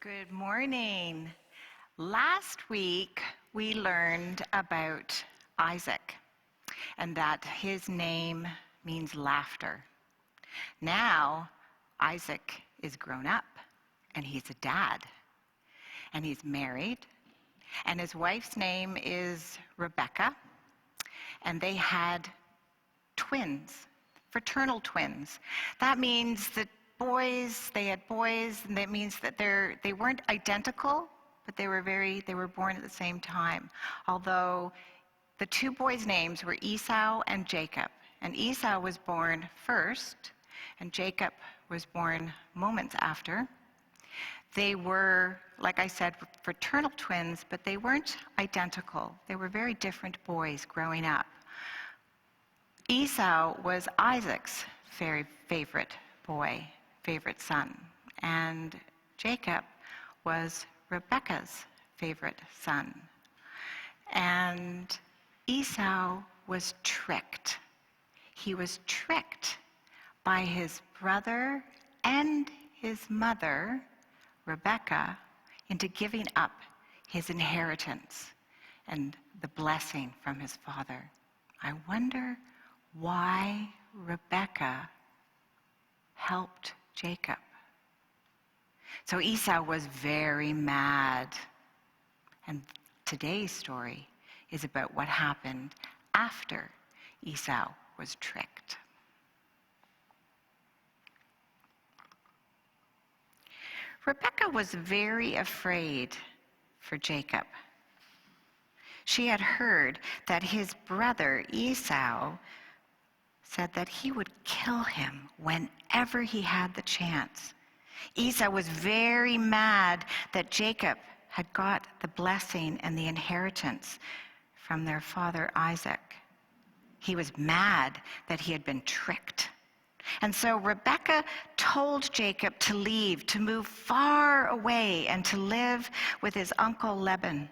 Good morning. Last week, we learned about Isaac and that his name means laughter. Now, Isaac is grown up and he's a dad and he's married and his wife's name is Rebecca, and they had twins, fraternal twins. That means that they had boys, and that means that they weren't identical, but they were born at the same time. Although the two boys' names were Esau and Jacob. And Esau was born first, and Jacob was born moments after. They were, like I said, fraternal twins, but they weren't identical. They were very different boys growing up. Esau was Isaac's very favorite boy, favorite son, and Jacob was Rebekah's favorite son. And Esau was tricked. He was tricked by his brother and his mother, Rebekah, into giving up his inheritance and the blessing from his father. I wonder why Rebekah helped Jacob. So Esau was very mad. And today's story is about what happened after Esau was tricked. Rebekah was very afraid for Jacob. She had heard that his brother Esau said that he would kill him whenever he had the chance. Esau was very mad that Jacob had got the blessing and the inheritance from their father Isaac. He was mad that he had been tricked. And so Rebekah told Jacob to leave, to move far away and to live with his uncle Laban.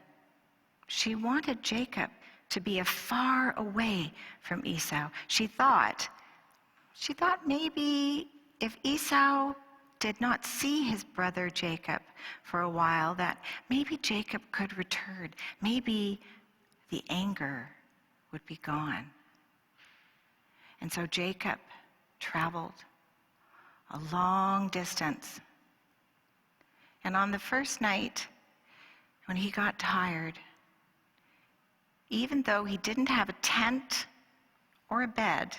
She wanted Jacob to be far away from Esau. She thought maybe if Esau did not see his brother Jacob for a while, that maybe Jacob could return. Maybe the anger would be gone. And so Jacob traveled a long distance. And on the first night, when he got tired, even though he didn't have a tent or a bed,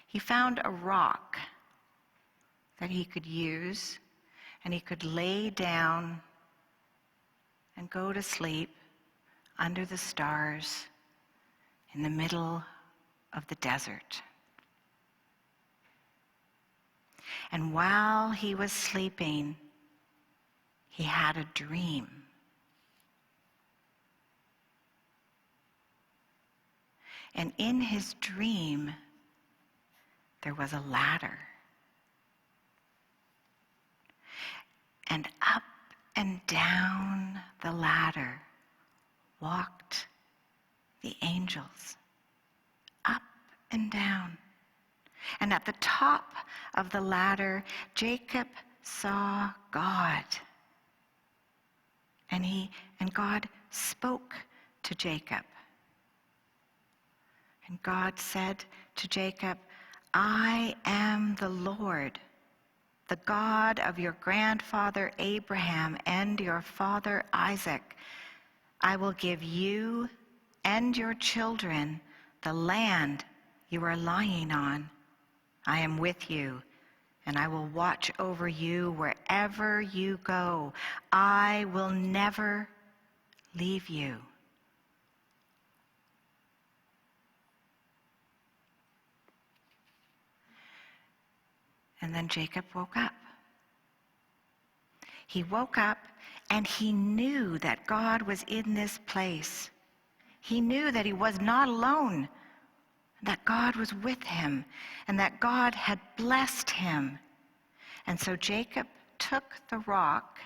he found a rock that he could use, and he could lay down and go to sleep under the stars in the middle of the desert. And while he was sleeping, he had a dream. And in his dream, there was a ladder. And up and down the ladder walked the angels, up and down. And at the top of the ladder, Jacob saw God. And God spoke to Jacob. And God said to Jacob, "I am the Lord, the God of your grandfather Abraham and your father Isaac. I will give you and your children the land you are lying on. I am with you, and I will watch over you wherever you go. I will never leave you." And then Jacob woke up. He woke up and he knew that God was in this place. He knew that he was not alone, that God was with him, and that God had blessed him. And so Jacob took the rock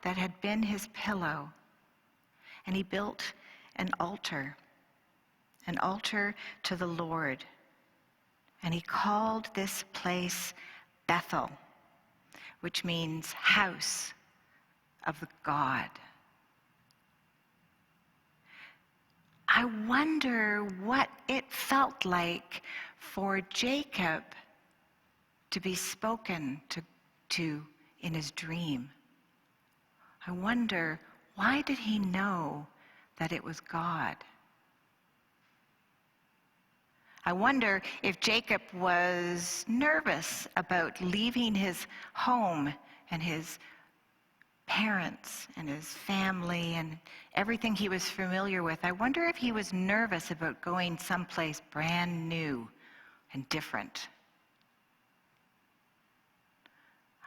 that had been his pillow, and he built an altar to the Lord. And he called this place Bethel, which means house of God. I wonder what it felt like for Jacob to be spoken to in his dream. I wonder, why did he know that it was God? I wonder if Jacob was nervous about leaving his home and his parents and his family and everything he was familiar with. I wonder if he was nervous about going someplace brand new and different.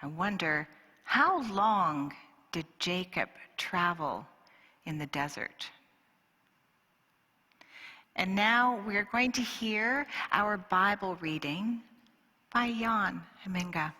I wonder, how long did Jacob travel in the desert? And now we're going to hear our Bible reading by Jan Heminga.